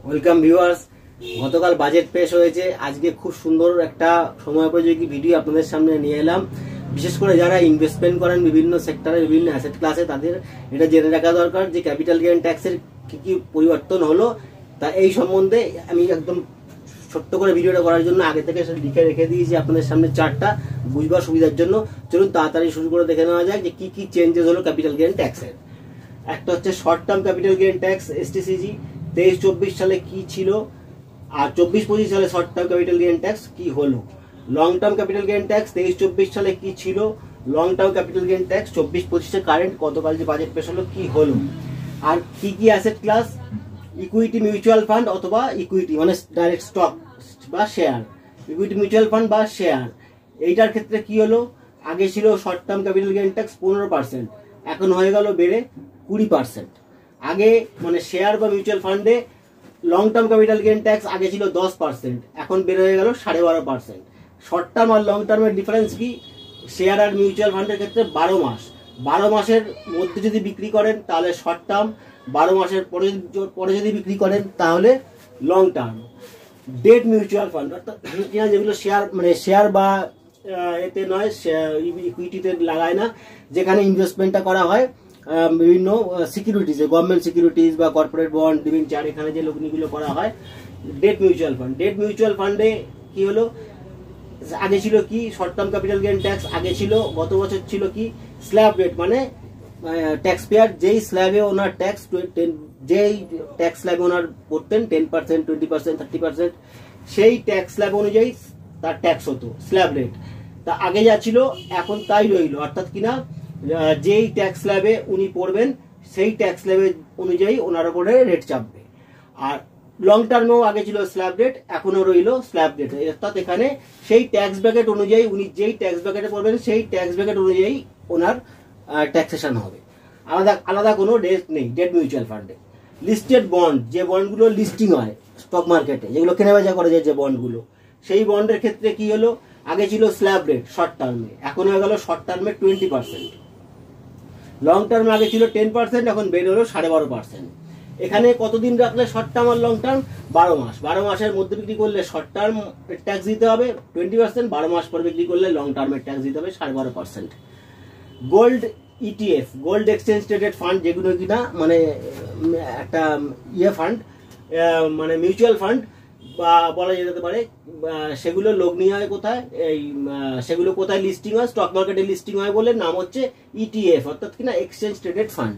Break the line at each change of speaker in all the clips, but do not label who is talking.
Welcome viewers. গতকাল budget পেশ হয়েছে, আজকে খুব সুন্দর একটা সময়োপযোগী ভিডিও আপনাদের সামনে নিয়ে এলাম। বিশেষ করে যারা ইনভেস্টমেন্ট করেন বিভিন্ন সেক্টরে, বিভিন্ন অ্যাসেট ক্লাসে, তাদের এটা জেনে রাখা দরকার যে ক্যাপিটাল গেইন ট্যাক্সের কি কি পরিবর্তন হলো। তা এই সম্বন্ধে আমি একদম ছোট্ট করে ভিডিওটা করার জন্য আগে থেকে লিখে রেখে দিয়েছি আপনাদের সামনে চার্টটা বুঝবার সুবিধার জন্য। চলুন তাড়াতাড়ি শুরু করে দেখে নেওয়া যায় যে কি কি চেঞ্জেস হলো ক্যাপিটাল গেইন ট্যাক্সের। একটা হচ্ছে short term capital gain tax এসটিসিজি 23-24 সালে কি ছিল, আর 24-25 সালে short term capital gain tax কি হলো। Long term capital gain tax 23-24 সালে কি ছিল, long term capital gain tax 24-25 current গতকাল যে বাজেট পেশ হলো কি হলো। আর কি কি asset class, equity mutual fund অথবা ইকুইটি মানে ডাইরেক্ট স্টক বা শেয়ার, ইকুইটি মিউচুয়াল ফান্ড বা শেয়ার, এইটার ক্ষেত্রে কি হলো। আগে ছিল short term capital gain tax 15%, এখন হয়ে গেল বেড়ে 20%। আগে মানে শেয়ার বা মিউচুয়াল ফান্ডে long term capital gain tax আগে ছিল 10%, এখন বেড়ে হয়ে গেল 12.5%। শর্ট টার্ম আর লং টার্মের ডিফারেন্স কি, শেয়ার আর মিউচুয়াল ফান্ডের ক্ষেত্রে 12 মাস, 12 মাসের মধ্যে যদি বিক্রি করেন তাহলে শর্ট টার্ম, 12 মাসের পরে যদি বিক্রি করেন তাহলে long term. Date mutual fund অর্থাৎ যেগুলো শেয়ার মানে শেয়ার বা এতে নয়, ইকুইটিতে লাগায় না, যেখানে ইনভেস্টমেন্টটা করা হয় বিভিন্ন সিকিউরিটিজে, গভর্নমেন্ট সিকিউরিটিজ বা কর্পোরেট বন্ড, ডিবেঞ্চার, এখানে যে লগ্নিগুলো করা হয় date mutual fund. Date mutual ফান্ডে কি হলো, আগে ছিল কি short term capital gain tax আগে ছিল গত বছর ছিল কি স্ল্যাব রেট, মানে ট্যাক্স পেয়ার যেই স্ল্যাবে ওনার ট্যাক্স যেই ট্যাক্স স্ল্যাবে ওনার করতেন 10%, 20%, 30%, সেই ট্যাক্স স্ল্যাব অনুযায়ী তার ট্যাক্স হতো স্ল্যাব রেট। তা আগে যা ছিল এখন তাই রইল, অর্থাৎ কিনা যেই ট্যাক্স স্ল্যাবে উনি পড়বেন সেই ট্যাক্স স্ল্যাবে অনুযায়ী ওনার উপরে রেট চাপবে। আর লং টার্মেও আগে ছিল স্ল্যাব রেট, এখনো রইল স্ল্যাব রেট, অর্থাৎ এখানে সেই ট্যাক্স ব্র্যাকেট অনুযায়ী উনি যেই ট্যাক্স ব্র্যাকেটে পড়বেন সেই ট্যাক্স ব্র্যাকেট অনুযায়ী ওনার ট্যাক্সেশন হবে, আলাদা আলাদা কোনো রেট নেই ডেট মিউচুয়াল ফান্ডে। লিস্টেড বন্ড, যে বন্ডগুলো লিস্টিং হয় স্টক মার্কেটে, যেগুলো কেনাবেচা করা যায় যে বন্ডগুলো, সেই বন্ডের ক্ষেত্রে কি হলো, আগে ছিল স্ল্যাব রেট শর্ট টার্মে, এখন হয়ে গেল শর্ট টার্মে 20%। লং টার্মে আগে ছিল 10%, এখন বেড়ে হলো 12.5%। এখানে কতদিন রাখলে শর্ট টার্ম আর লং টার্ম, 12 মাস। 12 মাসের মধ্যে বিক্রি করলে শর্ট টার্ম ট্যাক্স দিতে হবে 20%, 12 মাস পর বিক্রি করলে লং টার্মের ট্যাক্স দিতে হবে 12.5%। Gold ETF, gold exchange traded fund, যেগুলো কিনা মানে একটা ফান্ড মানে মিউচুয়াল ফান্ড বা বলা যেতে পারে, সেগুলো লগ্নি হয় কোথায়, এই সেগুলো কোথায় লিস্টিং হয়, স্টক মার্কেটে লিস্টিং হয় বলে নাম হচ্ছে ইটিএফ, অর্থাৎ কিনা এক্সচেঞ্জ ট্রেডেড ফান্ড,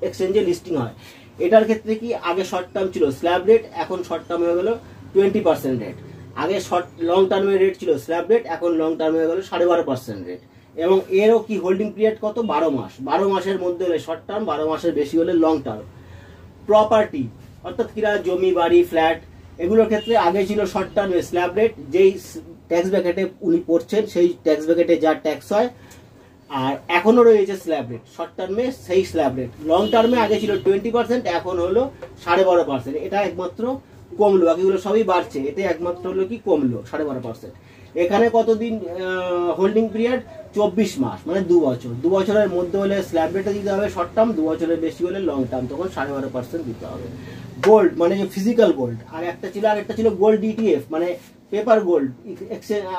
এক্সচেঞ্জে লিস্টিং হয়। এটার ক্ষেত্রে কি আগে শর্ট টার্ম ছিল স্ল্যাব রেট, এখন শর্ট টার্ম হয়ে গেল 20% রেট। আগে লং টার্মের রেট ছিল স্ল্যাব রেট, এখন লং টার্ম হয়ে গেল 12.5% রেট। এবং এরও কি হোল্ডিং পিরিয়ড কত, 12 মাস। 12 মাসের মধ্যে হলে শর্ট টার্ম, 12 মাসের বেশি হলে লং টার্ম। প্রপার্টি অর্থাৎ কিনা জমি, বাড়ি, ফ্ল্যাট, এগুলোর ক্ষেত্রে আগে ছিল শর্ট টার্মে স্ল্যাব রেট, যেই ট্যাক্স ব্র্যাকেটে উনি পড়ছেন সেই ট্যাক্স ব্র্যাকেটে যা ট্যাক্স হয়, আর এখনো রয়েছে স্ল্যাব রেট শর্ট টার্মে সেই স্ল্যাব রেট। লং টার্মে আগে ছিল 20%, এখন হলো 12.5%। এটা একমাত্র কমলো, বাকিগুলো সবই বাড়ছে, এতে একমাত্র হলো কি কমলো 12.5%। এখানে কতদিন হোল্ডিং পিরিয়ড, 24 মাস, মানে 2 বছর। 2 বছরের মধ্যে হলে স্ল্যাব রেটে দিতে হবে শর্ট টার্ম, 2 বছরের বেশি হলে লং টার্ম, তখন 12.5% দিতে হবে। গোল্ড মানে ফিজিক্যাল গোল্ড, আর একটা ছিল গোল্ড ইটিএফ মানে পেপার গোল্ড,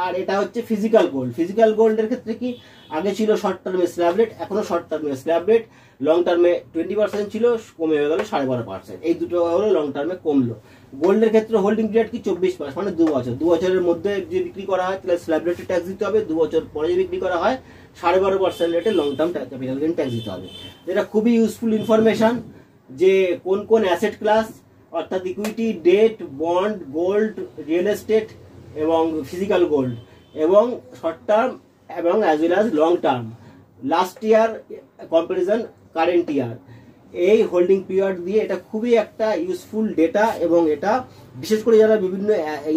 আর এটা হচ্ছে ফিজিক্যাল গোল্ড। ফিজিক্যাল গোল্ডের ক্ষেত্রে কি আগে ছিল শর্ট টার্মে স্ল্যাব রেট, এখনো শর্ট টার্মে স্ল্যাব রেট, লং টার্মে 20% ছিল, কমে হয়ে গেল 12.5%। এই দুটো হলো লং টার্মে কমলো। গোল্ডের ক্ষেত্রে হোল্ডিং পিরিয়ড কি 24 মাস, মানে 2 বছর। 2 বছরের মধ্যে যে বিক্রি করা হয় তাহলে স্ল্যাব রেটে ট্যাক্স দিতে হবে, 2 বছর পরে যে বিক্রি করা হয় 12.5% রেটে long term capital gain tax দিতে হবে। এটা খুবই ইউজফুল ইনফরমেশন যে কোন কোন অ্যাসেট ক্লাস অর্থাৎ equity, debt, bond, gold, real estate এবং ফিজিক্যাল গোল্ড, এবং শর্ট টার্ম এবং as well as long term, last year comparison current year, এই হোল্ডিং পিরিয়ড দিয়ে এটা খুবই একটা ইউজফুল ডেটা। এবং এটা বিশেষ করে যারা বিভিন্ন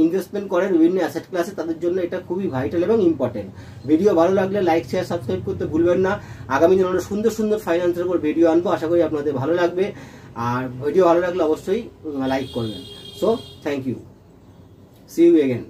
ইনভেস্টমেন্ট করেন বিভিন্ন অ্যাসেট ক্লাসে, তাদের জন্য এটা খুবই ভাইটাল এবং ইম্পর্টেন্ট। ভিডিও ভালো লাগলে লাইক, শেয়ার, সাবস্ক্রাইব করতে ভুলবেন না। আগামী দিনে আমরা সুন্দর সুন্দর ফাইন্যান্সের উপর ভিডিও আনবো, আশা করি আপনাদের ভালো লাগবে। আর ভিডিও ভালো লাগলে অবশ্যই লাইক করবেন। So thank you, see you again.